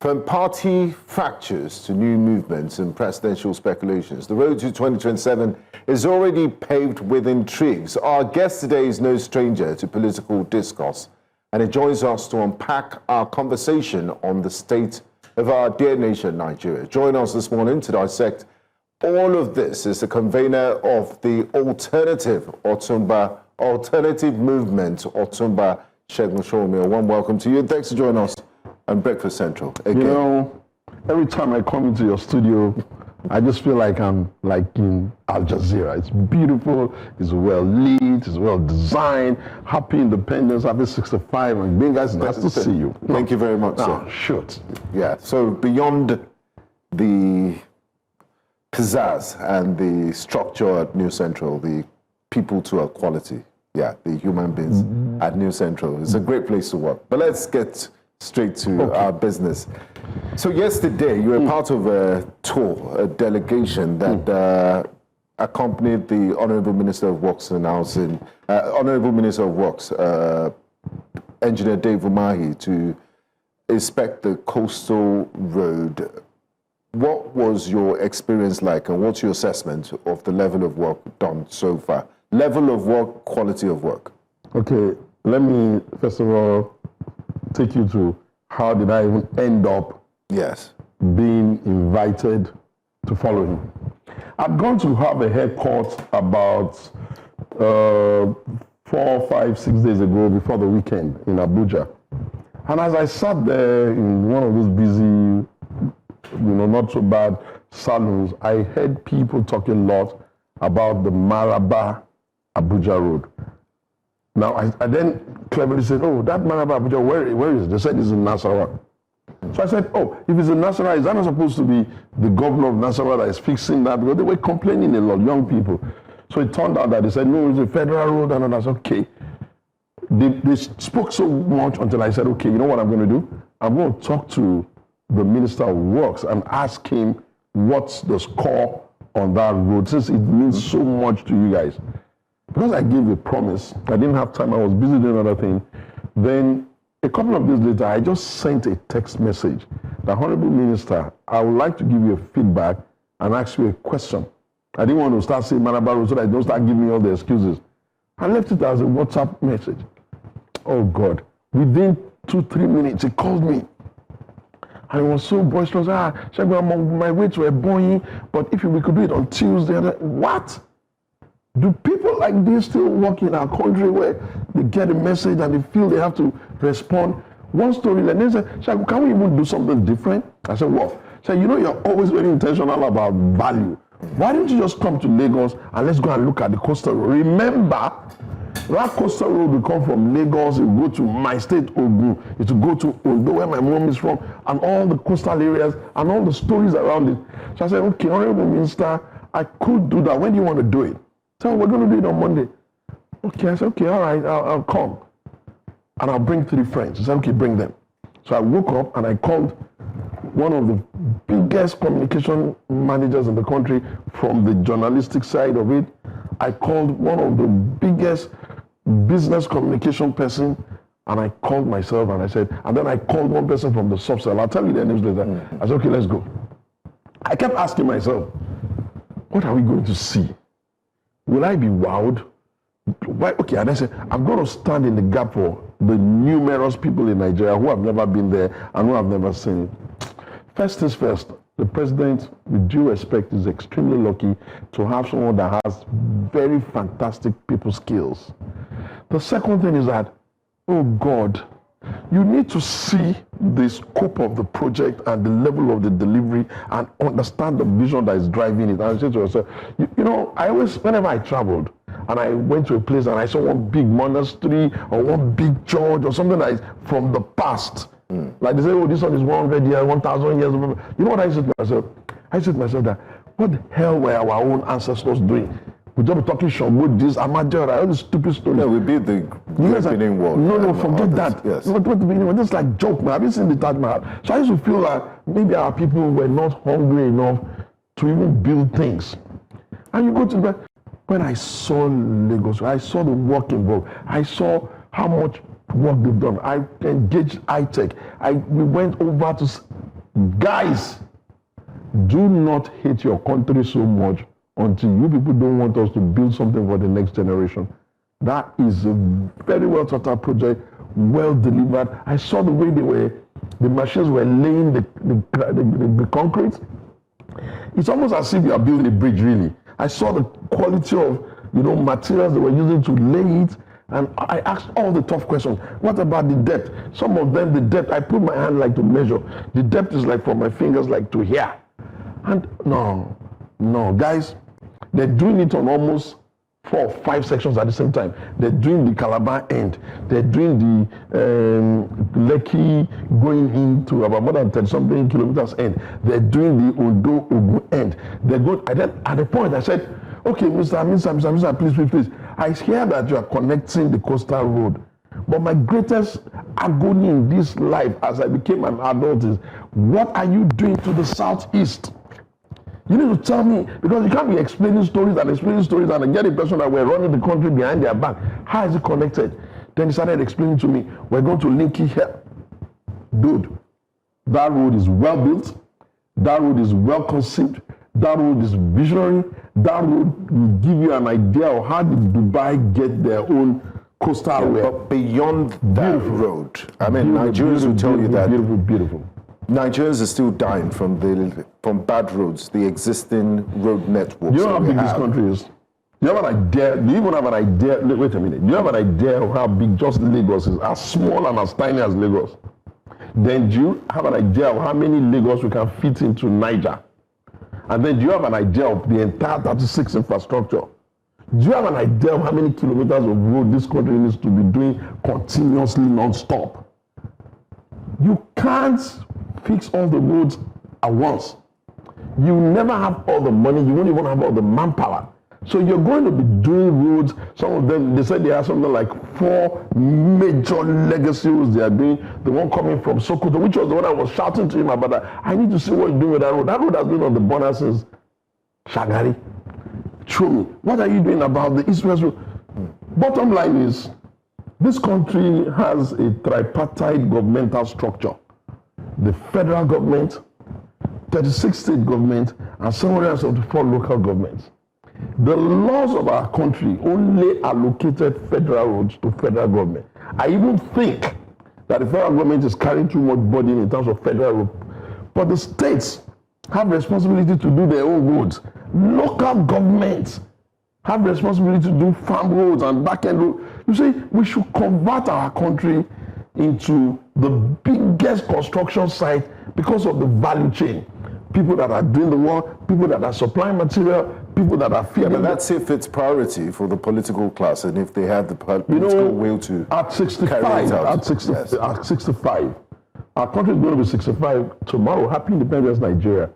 From party fractures to new movements and presidential speculations, the road to 2027 is already paved with intrigues. Our guest today is no stranger to political discourse, and he joins us to unpack our conversation on the state of our dear nation, Nigeria. Join us this morning to dissect all of this is the convener of the alternative movement, Otumba Segun Showunmi. A warm welcome to you, and thanks for joining us on Breakfast Central again. You know, every time I come into your studio, I just feel like I'm like in Al Jazeera. It's beautiful, it's well lit, it's well designed. Happy Independence, happy 65, and being guys, nice to see you. Thank you very much, sir. Shoot. Yeah, so beyond the pizzazz and the structure at New Central, the people to equality, the human beings at New Central, it's a great place to work. But let's get straight to our business. So yesterday, you were part of a tour, a delegation that accompanied the Honorable Minister of Works announcing, Honorable Minister of Works, Engineer Dave Umahi, to inspect the coastal road. What was your experience like, and what's your assessment of the level of work done so far? Level of work, quality of work. Okay, let me first of all take you to how did I even end up being invited to follow him. I'd gone to have a haircut about 4, 5, 6 days ago before the weekend in Abuja. And as I sat there in one of those busy, not so bad salons, I heard people talking a lot about the Maraba Abuja road. Now, I then cleverly said, oh, that Maraba Abuja, where is it? They said it's in Nasarawa. So I said, oh, if it's in Nasarawa, is that not supposed to be the governor of Nasarawa that is fixing that? Because they were complaining a lot, young people. So it turned out that they said, no, it's a federal road, and I said, okay. They spoke so much until I said, okay, you know what I'm going to do? I'm going to talk to the Minister of Works and ask him what's the score on that road, since it means so much to you guys. Because I gave a promise, I didn't have time, I was busy doing another thing. Then a couple of days later, I just sent a text message. The Honorable Minister, I would like to give you a feedback and ask you a question. I didn't want to start saying Maraba Road so that I don't start giving me all the excuses. I left it as a WhatsApp message. Oh God, within 2-3 minutes, he called me. And it was so boisterous. Segun, I'm on my way to Ebonyi, but if we could do it on Tuesday. What? Do people like this still work in our country where they get a message and they feel they have to respond? One story, and they said, Segun, can we even do something different? I said, what? He said, you're always very intentional about value. Why don't you just come to Lagos and let's go and look at the coastal road? Remember, that coastal road will come from Lagos, it will go to my state, Ogun, it will go to Ondo, where my mom is from, and all the coastal areas and all the stories around it. So I said, okay, Honorable Minister, I could do that. When do you want to do it? So we're going to do it on Monday. Okay, I said, okay, all right, I'll come. And I'll bring 3 friends. He said, okay, bring them. So I woke up and I called one of the biggest communication managers in the country from the journalistic side of it. I called one of the biggest business communication person, and I called myself and I said, and then I called one person from the subcell. I'll tell you their names later. I said, okay, let's go. I kept asking myself, what are we going to see? Will I be wowed? Why? Okay, and I said, I'm going to stand in the gap for the numerous people in Nigeria who have never been there and who have never seen it. First things first, the president, with due respect, is extremely lucky to have someone that has very fantastic people skills. The second thing is that, oh God, you need to see the scope of the project and the level of the delivery and understand the vision that is driving it. And I say to yourself, I always, whenever I traveled and I went to a place and I saw one big monastery or one big church or something that is from the past, like they say, oh, this one is 100 years, 1,000 years. You know what I said to myself? I said to myself that, what the hell were our own ancestors doing? We just be talking Shango, this, Amadera, all this stupid stories. Yeah, we beat the Benin War. No, forget that. Yes. Not the Benin War. This is like joke, man. Have you seen the Taj Mahal? So I used to feel like maybe our people were not hungry enough to even build things. And you go to the, when I saw Lagos, I saw the work involved. I saw how much work they've done. I engaged iTech. We went over to Guys, do not hate your country so much until you people don't want us to build something for the next generation. That is a very well thought out project, well delivered. I saw the way the machines were laying the concrete. It's almost as if you are building a bridge, really. I saw the quality of, materials they were using to lay it. And I asked all the tough questions. What about the depth? Some of them, the depth, I put my hand to measure. The depth is from my fingers to here. And no, guys, they're doing it on almost 4 or 5 sections at the same time. They're doing the Calabar end. They're doing the Lekki going into about more than 10-something kilometers end. They're doing the Ondo end. They're going, at the point I said, okay, Mr. Please. I hear that you are connecting the coastal road. But my greatest agony in this life as I became an adult is, what are you doing to the southeast? You need to tell me, because you can't be explaining stories and I get the impression that we're running the country behind their back. How is it connected? Then he started explaining to me, we're going to link it here. Dude, that road is well built. That road is well conceived. That road is visionary. That road will give you an idea of how did Dubai get their own coastal way. But beyond that road, Nigerians will tell you that beautiful. Nigerians are still dying from bad roads, the existing road networks. You know how big this country is? Do you have an idea? Do you even have an idea? Wait a minute. Do you have an idea of how big just Lagos is? As small and as tiny as Lagos. Then do you have an idea of how many Lagos we can fit into Niger? And then do you have an idea of the entire 36 infrastructure? Do you have an idea of how many kilometers of road this country needs to be doing continuously non-stop? You can't fix all the roads at once. You never have all the money. You won't even have all the manpower. So you're going to be doing roads. Some of them, they said they have something like 4 major legacy roads they are doing. The one coming from Sokoto, which was the one I was shouting to him about that. I need to see what you're doing with that road. That road has been on the border since Shagari. Show me. What are you doing about the East-West road? Bottom line is, this country has a tripartite governmental structure. The federal government, 36 state government, and 774 local governments. The laws of our country only allocated federal roads to federal government. I even think that the federal government is carrying too much burden in terms of federal roads. But the states have responsibility to do their own roads. Local governments have responsibility to do farm roads and back-end roads. You see, we should convert our country into the biggest construction site because of the value chain. People that are doing the work, people that are supplying material, people that are feeding. But that's if it's priority for the political class and if they have the political will to at 65, carry it out. At 65, our country is going to be 65 tomorrow. Happy Independence, Nigeria.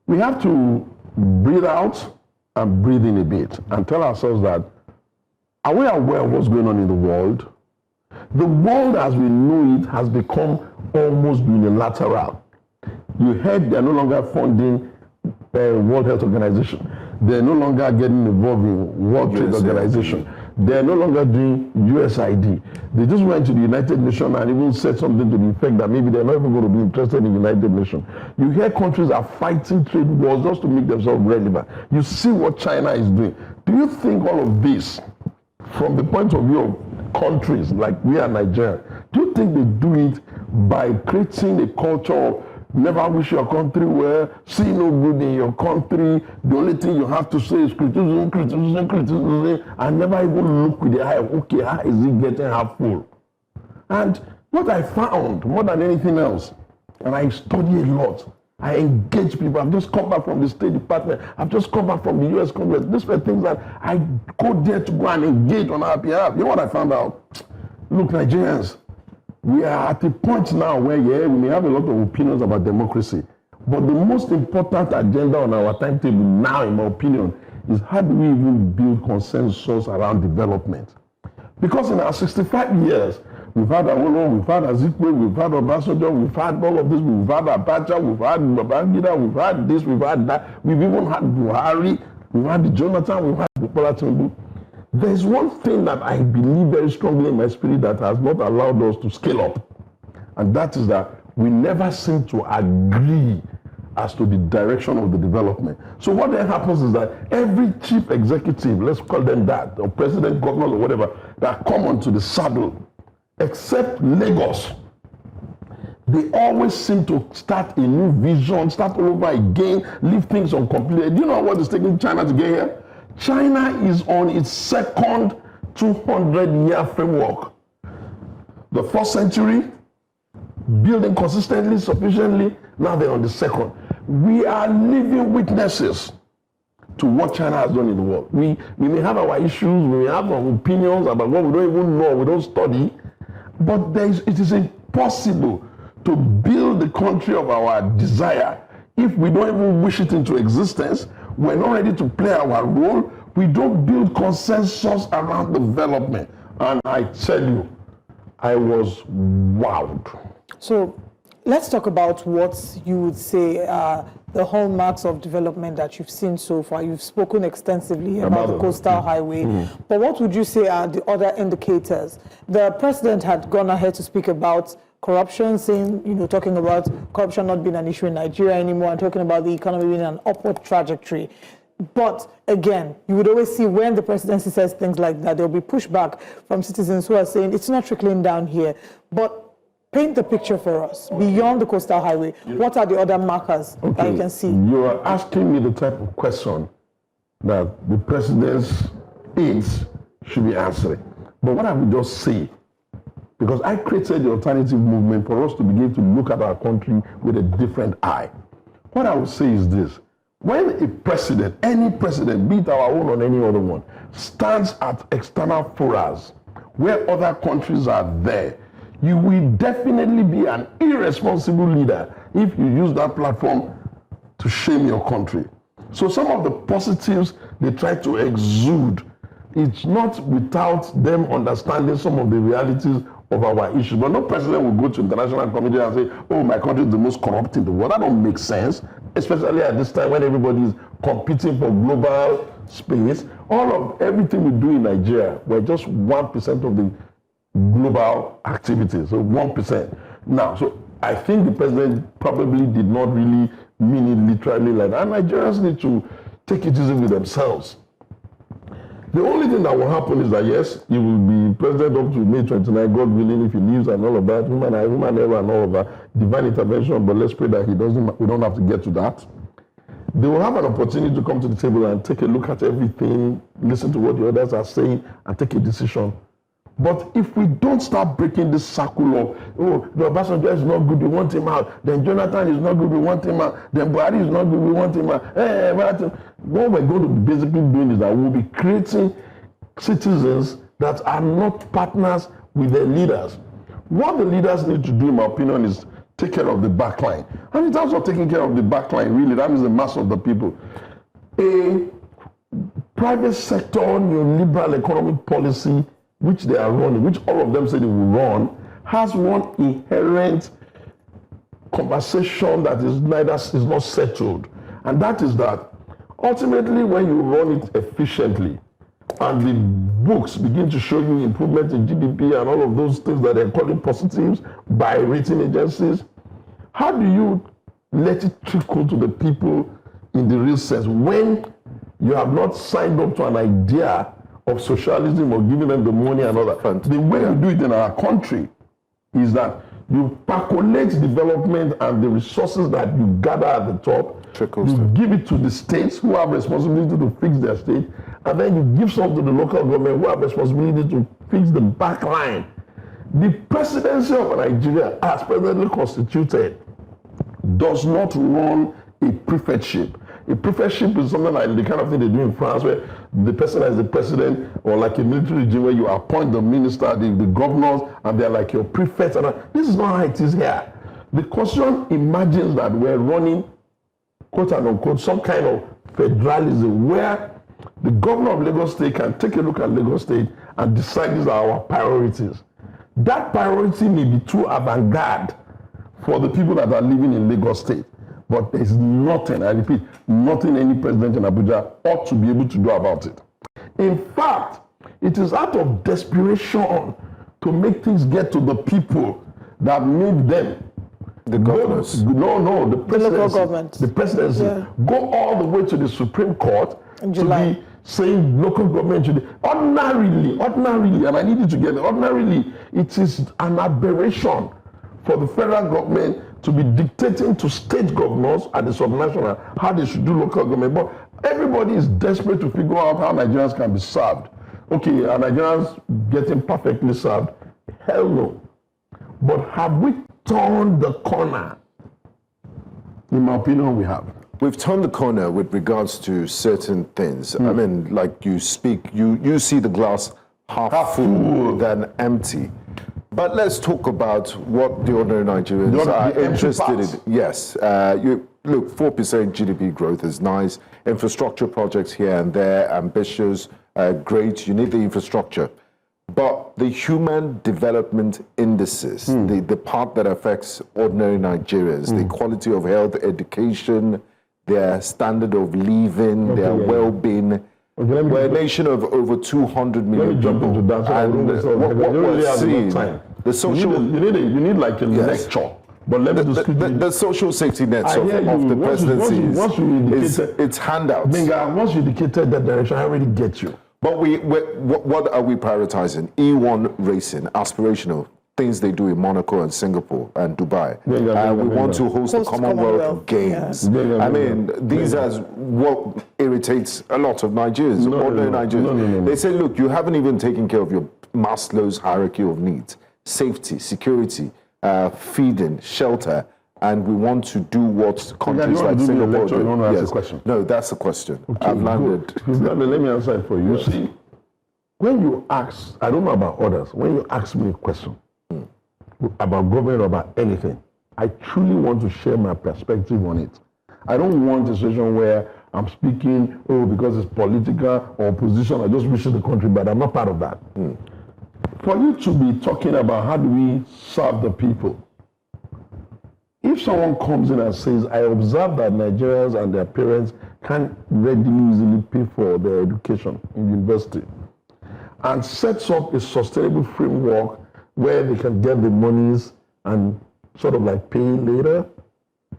We have to breathe out and breathe in a bit and tell ourselves that, are we aware of what's going on in the world? The world as we know it has become almost unilateral. You heard they're no longer funding World Health Organization. They're no longer getting involved in World Trade Organization. They're no longer doing USID. They just went to the United Nations and even said something to the effect that maybe they're not even going to be interested in the United Nations. You hear countries are fighting trade wars just to make themselves relevant. You see what China is doing. Do you think all of this, from the point of view of countries like we are Nigeria, do you think they do it by creating a culture of never wish your country well, see no good in your country, the only thing you have to say is criticism, and never even look with the eye of, okay, how is it getting half full? And what I found, more than anything else, and I study a lot, I engage people. I've just come back from the State Department. I've just come back from the US Congress. These were things that I go there to go and engage on our behalf. You know what I found out? Look, Nigerians, we are at a point now where, we may have a lot of opinions about democracy, but the most important agenda on our timetable now, in my opinion, is how do we even build consensus around development? Because in our 65 years, we've had Awolowo, we've had Azikwe, we've had Obasanjo, we've had all of this, we've had Abacha, we've had Babangida, we've had this, we've had that, we've even had Buhari, we've had Jonathan, we've had Bola Tinubu. There's one thing that I believe very strongly in my spirit that has not allowed us to scale up, and that is that we never seem to agree as to the direction of the development. So what then happens is that every chief executive, let's call them that, or president, governor, or whatever, that come onto the saddle, except Lagos, they always seem to start a new vision, start all over again, leave things uncompleted. Do you know what is taking China to get here? China is on its second 200-year framework. The first century, building consistently, sufficiently, now they're on the second. We are living witnesses to what China has done in the world. We may have our issues, we may have our opinions about what we don't even know, we don't study, but it is impossible to build the country of our desire if we don't even wish it into existence. We're not ready to play our role. We don't build consensus around development. And I tell you, I was wowed. So let's talk about what you would say are the hallmarks of development that you've seen so far. You've spoken extensively about the Coastal Highway, but what would you say are the other indicators? The president had gone ahead to speak about corruption, saying, talking about corruption not being an issue in Nigeria anymore, and talking about the economy being an upward trajectory. But again, you would always see when the presidency says things like that, there'll be pushback from citizens who are saying it's not trickling down here. But paint the picture for us. Beyond the Coastal Highway, what are the other markers that you can see? You are asking me the type of question that the president's aides should be answering. But what I would just say, because I created the alternative movement for us to begin to look at our country with a different eye. What I would say is this: when a president, any president, be it our own or any other one, stands at external forums where other countries are there, you will definitely be an irresponsible leader if you use that platform to shame your country. So some of the positives they try to exude, it's not without them understanding some of the realities of our issues. But no president will go to international community and say, oh, my country is the most corrupt in the world. That don't make sense, especially at this time when everybody is competing for global space. Everything we do in Nigeria, we're just 1% of the global activities, so 1%. Now, so I think the president probably did not really mean it literally like that. And Nigerians need to take it easy with themselves. The only thing that will happen is that, yes, he will be president up to May 29, God willing, if he leaves and all of that, human error and all of that, divine intervention, but let's pray that we don't have to get to that. They will have an opportunity to come to the table and take a look at everything, listen to what the others are saying, and take a decision. But if we don't start breaking this circle of, oh, the Obasanjo is not good, we want him out. Then Jonathan is not good, we want him out. Then Buhari is not good, we want him out. What we're going to be basically doing is that we'll be creating citizens that are not partners with their leaders. What the leaders need to do, in my opinion, is take care of the backline. And in terms of taking care of the backline, really, that is the mass of the people. A private sector neoliberal economic policy which they are running, which all of them say they will run, has one inherent conversation that is not settled. And that is that ultimately when you run it efficiently and the books begin to show you improvement in GDP and all of those things that they're calling positives by rating agencies, how do you let it trickle to the people in the real sense when you have not signed up to an idea of socialism or giving them the money and all that? The way we do it in our country is that you percolate development and the resources that you gather at the top, you give it to the states who have responsibility to fix their state, and then you give some to the local government who have responsibility to fix the back line. The presidency of Nigeria, as presently constituted, does not run a prefectship. A prefectship is something like the kind of thing they do in France, where the person is the president, or like a military regime where you appoint the minister, the governors, and they're like your prefects. And this is not how it is here. The Constitution imagines that we're running, quote unquote, some kind of federalism where the governor of Lagos State can take a look at Lagos State and decide these are our priorities. That priority may be too avant-garde for the people that are living in Lagos State. But there's nothing, I repeat, nothing any president in Abuja ought to be able to do about it. In fact, it is out of desperation to make things get to the people that made them The governors. The local government. The presidency. Yeah. Go all the way to the Supreme Court in July. To be saying local government should. Ordinarily, and I need you to get it, ordinarily, it is an aberration for the federal government to be dictating to state governors at the subnational how they should do local government. But everybody is desperate to figure out how Nigerians can be served. Okay, are Nigerians getting perfectly served? Hell no. But have we turned the corner? In my opinion, we have. We've turned the corner with regards to certain things. I mean, like you speak, you see the glass half full than empty. But let's talk about what the ordinary Nigerians are interested in. Yes, look, 4% GDP growth is nice. Infrastructure projects here and there, ambitious, great. You need the infrastructure. But the human development indices, the part that affects ordinary Nigerians, the quality of health, education, their standard of living, their well-being. We're a nation of over 200 million Let me jump people. into that. And what we're seeing, the social... You need like a lecture. But let me just... The social safety nets of the presidency it's handouts. Once you indicated that direction, I already get you. But what are we prioritizing? E1 racing, aspirational, things they do in Monaco and Singapore and Dubai. We want to host the Commonwealth Games. I mean, these are what irritates a lot of Nigerians, ordinary Nigerians. They say, look, you haven't even taken care of your Maslow's hierarchy of needs, safety, security, feeding, shelter, and we want to do what countries like Singapore do. No, that's the question. Okay, I've landed. Let me answer it for you. Yes. See, when you ask, I don't know about others, when you ask me a question about government or about anything, I truly want to share my perspective on it. I don't want a situation where I'm speaking, because it's political or opposition, I just wish the country, but I'm not part of that. For you to be talking about how do we serve the people, if someone comes in and says, I observe that Nigerians and their parents can't readily easily pay for their education in university, and sets up a sustainable framework where they can get the monies and sort of like pay later,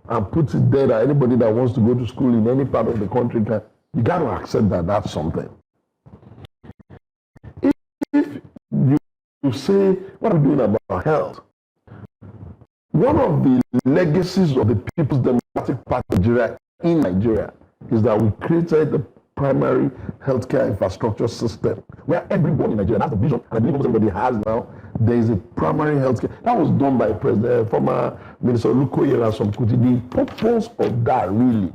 and put it there that anybody that wants to go to school in any part of the country can, you got to accept that that's something. If you say, what are we doing about health? One of the legacies of the People's Democratic Party in Nigeria is that we created the primary healthcare infrastructure system where everybody in Nigeria, that's the vision, and I believe everybody has now, there is a primary healthcare. That was done by former Minister Lukoyera Somkuti. The purpose of that really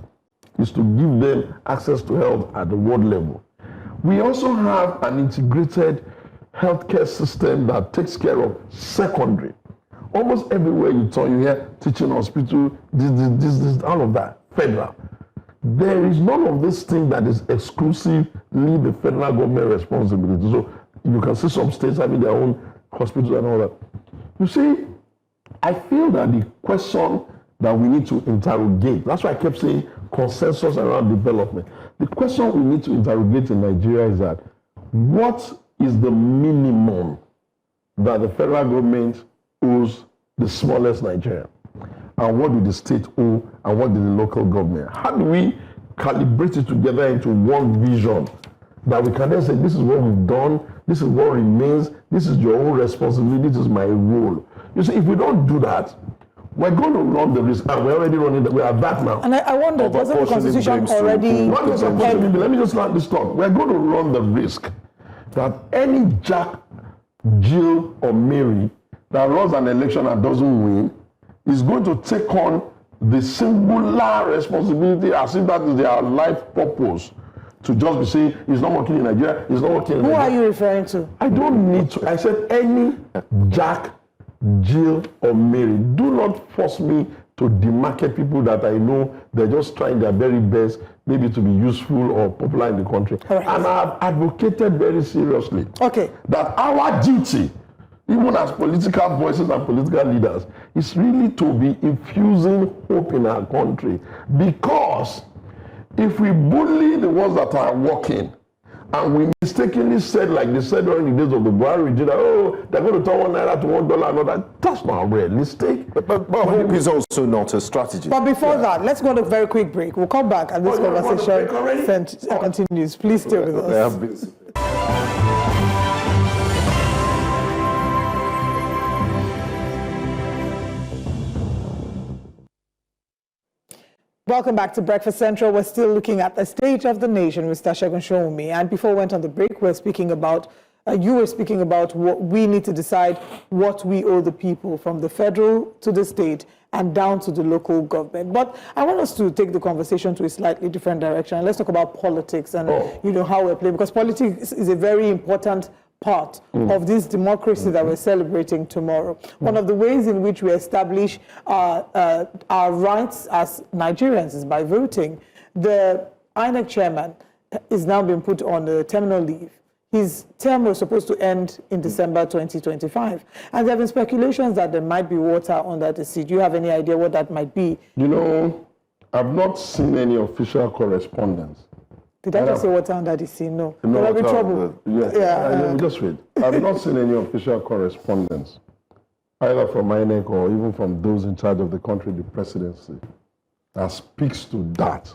is to give them access to health at the world level. We also have an integrated healthcare system that takes care of secondary. Almost everywhere you turn, you hear teaching hospital, this, all of that, federal. There is none of this thing that is exclusively the federal government responsibility. So you can see some states having their own hospitals and all that. You see, I feel that the question that we need to interrogate, that's why I kept saying consensus around development. The question we need to interrogate in Nigeria is that what is the minimum that the federal government owes the smallest Nigeria? And what do the state owe, and what do the local government? How do we calibrate it together into one vision that we can then say, this is what we've done, this is what remains, this is your own responsibility, this is my role. You see, if we don't do that, we're going to run the risk, and we're already running that. We are that now. And I wonder, doesn't the Constitution already... Let me just land this thought. We're going to run the risk that any Jack, Jill, or Mary that runs an election and doesn't win is going to take on the singular responsibility as if that is their life purpose, to just be saying, it's not working in Nigeria, it's not working in Nigeria. Who are you referring to? I don't need to. I said any Jack, Jill, or Mary. Do not force me to demarcate people that I know they're just trying their very best, maybe to be useful or popular in the country. Right. And I've advocated very seriously that our duty, even as political voices and political leaders, is really to be infusing hope in our country. Because if we bully the ones that are working And we mistakenly said, like they said during the days of the Buhari regime, that, oh, they're going to turn $1 to $1 and all that. That's not realistic. But hope is also not a strategy. But before that, let's go on a very quick break. We'll come back and this conversation continues. Please stay with us. Welcome back to Breakfast Central. We're still looking at the state of the nation with Mr. Segun Showunmi. And before we went on the break, we're speaking about, you were speaking about what we need to decide what we owe the people from the federal to the state and down to the local government. But I want us to take the conversation to a slightly different direction. Let's talk about politics and how we're playing, because politics is a very important part of this democracy that we're celebrating tomorrow. One of the ways in which we establish our rights as Nigerians is by voting. The INEC chairman is now being put on a terminal leave. His term was supposed to end in December 2025. And there have been speculations that there might be water under the sea. Do you have any idea what that might be? You know, I've not seen any official correspondence. Did I just say water under the sea? No. No, there will be trouble. Just wait. I've not seen any official correspondence, either from INEC or even from those in charge of the country, the presidency, that speaks to that,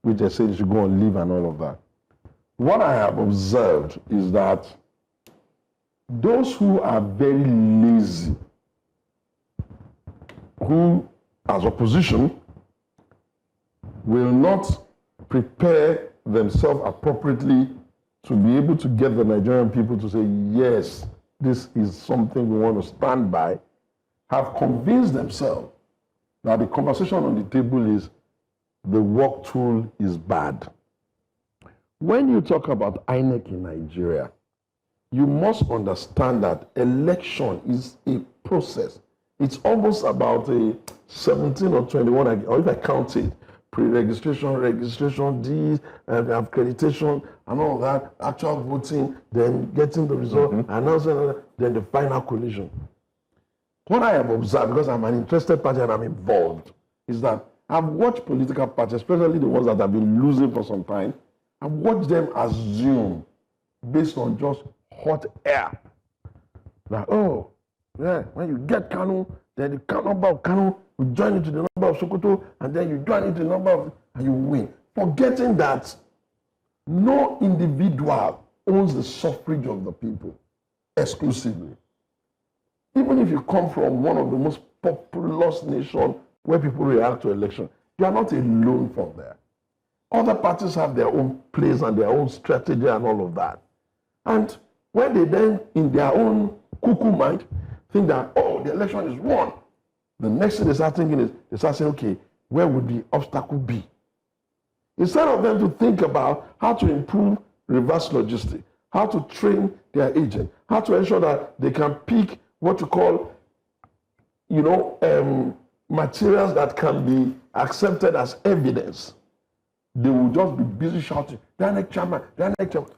which they say you should go on leave and all of that. What I have observed is that those who are very lazy, who, as opposition, will not prepare themselves appropriately to be able to get the Nigerian people to say, yes, this is something we want to stand by, have convinced themselves that the conversation on the table is the work tool is bad. When you talk about INEC in Nigeria, you must understand that election is a process. It's almost about a 17 or 21, or if I count it, pre-registration, registration, this, accreditation, and all that, actual voting, then getting the result, announcing, then the final collision. What I have observed, because I'm an interested party and I'm involved, is that I've watched political parties, especially the ones that have been losing for some time, I've watched them assume, based on just hot air, that, oh, yeah, when you get Kanu, then the number of Kanu, you join into the number of Sokoto, and then you join into the number of, and you win. Forgetting that no individual owns the suffrage of the people exclusively. Even if you come from one of the most populous nations where people react to election, you are not alone from there. Other parties have their own place and their own strategy and all of that. And when they then, in their own cuckoo mind, think that, oh, the election is won, the next thing they start thinking is, they start saying, okay, where would the obstacle be? Instead of them to think about how to improve reverse logistics, how to train their agent, how to ensure that they can pick what you call, materials that can be accepted as evidence, they will just be busy shouting, the INEC chairman,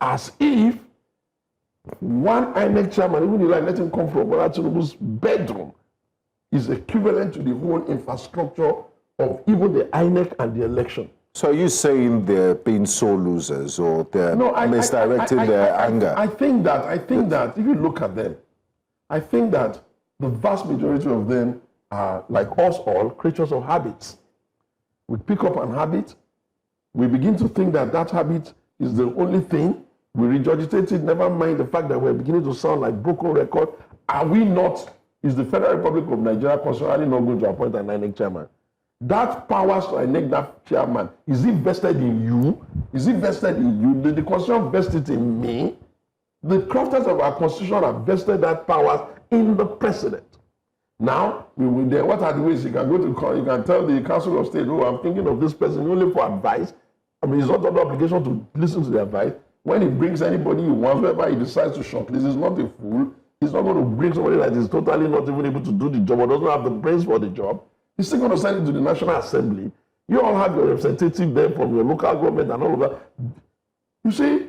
as if one INEC chairman, even if you let him come from Bola Tinubu's bedroom, is equivalent to the whole infrastructure of even the INEC and the election. So are you saying they're being sore losers or they're misdirecting their anger? I think that if you look at them, I think that the vast majority of them are, like us all, creatures of habits. We pick up an habit, we begin to think that that habit is the only thing, we regurgitate it, never mind the fact that we're beginning to sound like broken record. Are we not, is the Federal Republic of Nigeria constitutionally not going to appoint an INEC chairman? That powers to elect that chairman, is it vested in you? Is it vested in you? Did the Constitution vest it in me? The crafters of our Constitution have vested that power in the President. Now, what are the ways you can go to, you can tell the Council of State, oh, I'm thinking of this person only for advice. I mean, it's not an obligation to listen to the advice. When he brings anybody he wants, wherever he decides to shortlist, he's not a fool. He's not going to bring somebody that is totally not even able to do the job or doesn't have the brains for the job. He's still going to send it to the National Assembly. You all have your representative there from your local government and all of that. You see,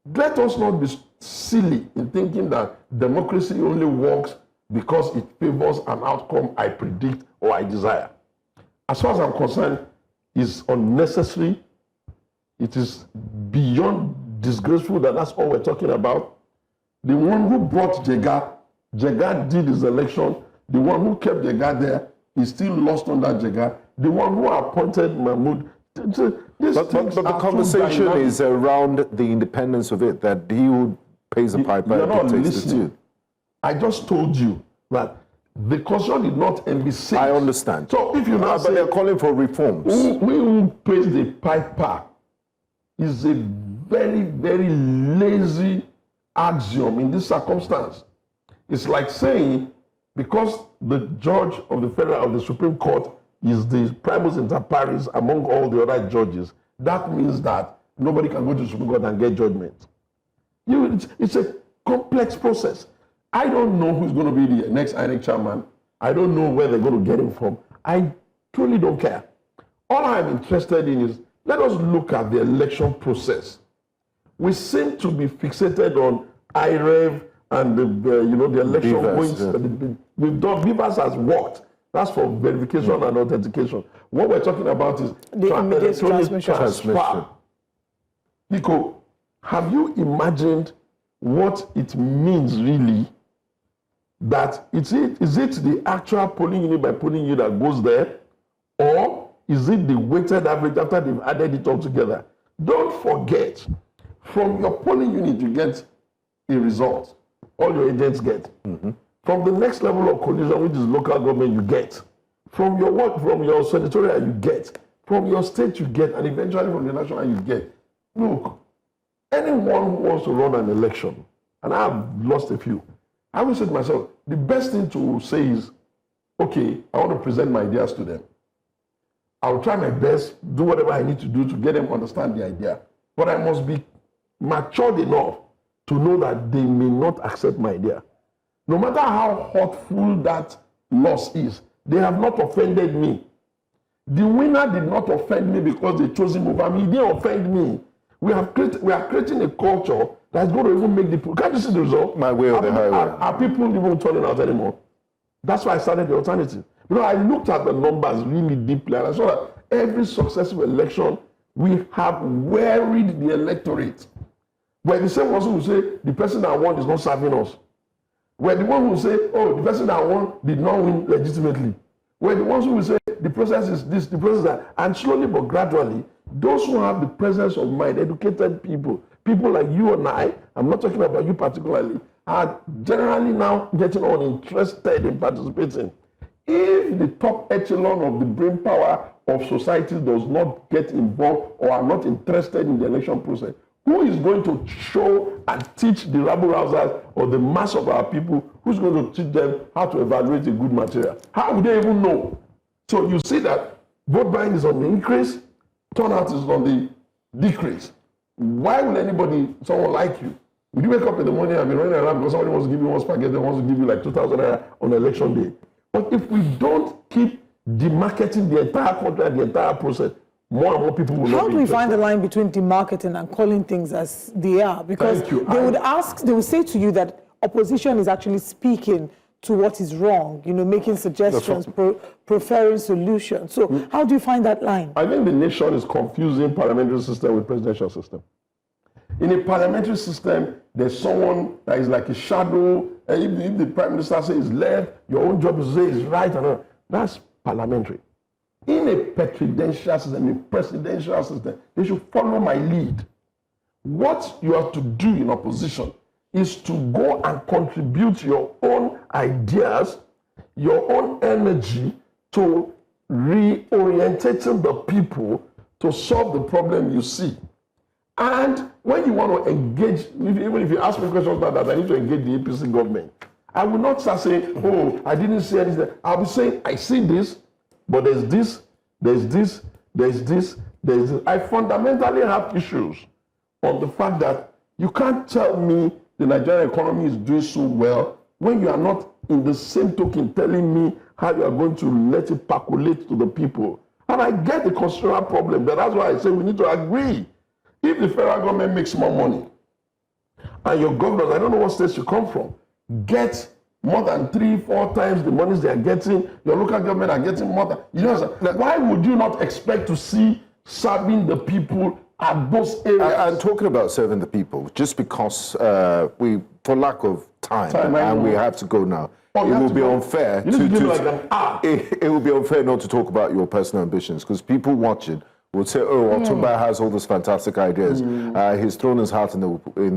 let us not be silly in thinking that democracy only works because it favors an outcome I predict or I desire. As far as I'm concerned, it's unnecessary. It is beyond disgraceful that that's all we're talking about? The one who brought Jega did his election. The one who kept Jega there, he still lost on that Jega. The one who appointed Mahmoud. But the conversation is around the independence of it, that he who pays the piper You're not dictates the listening. tune. I just told you that the constitution did not envisage. I understand. So if you now but they're calling for reforms. Who pays the piper is a very, very lazy axiom in this circumstance. It's like saying, because the judge of the Supreme Court is the primus inter pares among all the other judges, that means that nobody can go to the Supreme Court and get judgment. It's a complex process. I don't know who's going to be the next INEC chairman. I don't know where they're going to get him from. I truly don't care. All I'm interested in is, let us look at the election process. We seem to be fixated on IREV and the election points. Yeah. We've done, Beavers has worked. That's for verification and authentication. What we're talking about is the immediate transmission. Nico, have you imagined what it means really? That is it the actual polling unit by polling unit that goes there, or is it the weighted average after they've added it all together? Don't forget, from your polling unit you get a result. All your agents get. Mm-hmm. From the next level of collision, which is local government, you get. From your work, from your senatorial, you get. From your state, you get, and eventually from the national, you get. Look, anyone who wants to run an election, and I've lost a few, I will say to myself, the best thing to say is, okay, I want to present my ideas to them. I'll try my best, do whatever I need to do to get them to understand the idea. But I must be matured enough to know that they may not accept my idea. No matter how hurtful that loss is, they have not offended me. The winner did not offend me because they chose him over me. He didn't offend me. We are creating a culture that's going to even make the people. Can't you see the result? My way or the highway. Are people even turning out anymore? That's why I started the alternative. I looked at the numbers really deeply, and I saw that every successive election, we have wearied the electorate. We're the same ones who will say the person that won is not serving us. We're the ones who will say, oh, the person that won did not win legitimately. We're the ones who will say the process is this, the process that, and slowly but gradually, those who have the presence of mind, educated people like you and I'm not talking about you particularly, are generally now getting uninterested in participating. If the top echelon of the brain power of society does not get involved or are not interested in the election process, who is going to show and teach the rabble-rousers or the mass of our people, who's going to teach them how to evaluate a good material? How would they even know? So you see that vote buying is on the increase, turnout is on the decrease. Why would someone like you, would you wake up in the morning and be running around because somebody wants to give you one spaghetti, wants to give you like 2,000 naira on election day? But if we don't keep demarketing the entire country and the entire process, more and more people will not be How do we find the line between demarketing and calling things as they are? Because they would say to you that opposition is actually speaking to what is wrong, making suggestions, preferring solutions. So how do you find that line? I think the nation is confusing parliamentary system with presidential system. In a parliamentary system, there's someone that is like a shadow. If the prime minister says left, your own job is to say is right. That's parliamentary. In a presidential system, a presidential system, they should follow my lead. What you have to do in opposition is to go and contribute your own ideas, your own energy to reorientating the people to solve the problem you see. And when you want to engage, even if you ask me questions like that, I need to engage the APC government. I will not start saying, oh, I didn't see anything. I'll be saying, I see this, but there's this. I fundamentally have issues on the fact that you can't tell me the Nigerian economy is doing so well when you are not in the same token telling me how you are going to let it percolate to the people. And I get the constitutional problem, but that's why I say we need to agree. If the federal government makes more money, and your governors, I don't know what states you come from, get more than 3-4 times the monies they are getting, your local government are getting more than, why would you not expect to see serving the people at those areas. And talking about serving the people, just because for lack of time and we have to go now, it will be unfair it will be unfair not to talk about your personal ambitions, because people watching will say, oh, Otumba has all these fantastic ideas. He's thrown his hat in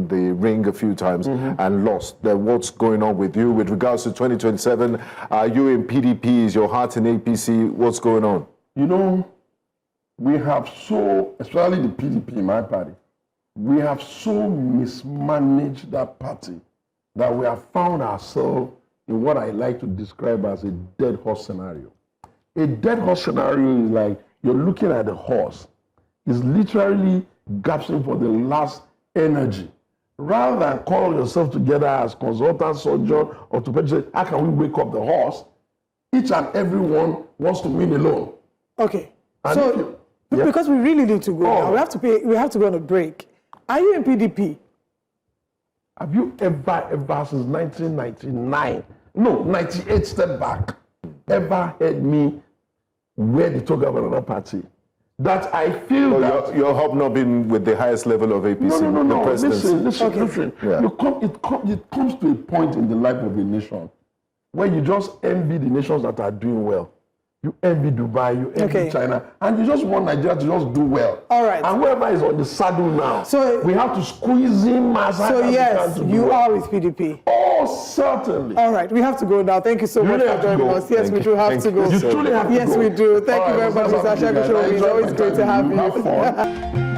the ring a few times and lost. Then what's going on with you with regards to 2027? Are you in PDP? Is your heart in APC? What's going on? You know, we have especially the PDP, my party, we have so mismanaged that party that we have found ourselves in what I like to describe as a dead horse scenario. A dead horse scenario is like you're looking at the horse. It's literally gasping for the last energy. Rather than call yourself together as consultant, surgeon, or to say, how can we wake up the horse? Each and every one wants to win alone. Okay. And so, because we really need to go now, we have to go on a break. Are you in PDP? Have you ever since 1999, no, 98 step back, ever heard me where they talk about another party? That I feel that your hobnobbing with the highest level of APC. No. Listen. Yeah. It comes to a point in the life of a nation where you just envy the nations that are doing well. You envy Dubai, you envy China, and you just want Nigeria to just do well. All right. And whoever is on the saddle now, so we have to squeeze him as hard as we can to you are with PDP. Oh, certainly. All right, we have to go now. Thank you so much for joining us. Yes, we do have to go. You truly have to go. Yes, we do. Thank you very much, Mr. Segun Showunmi. It's always great to have you.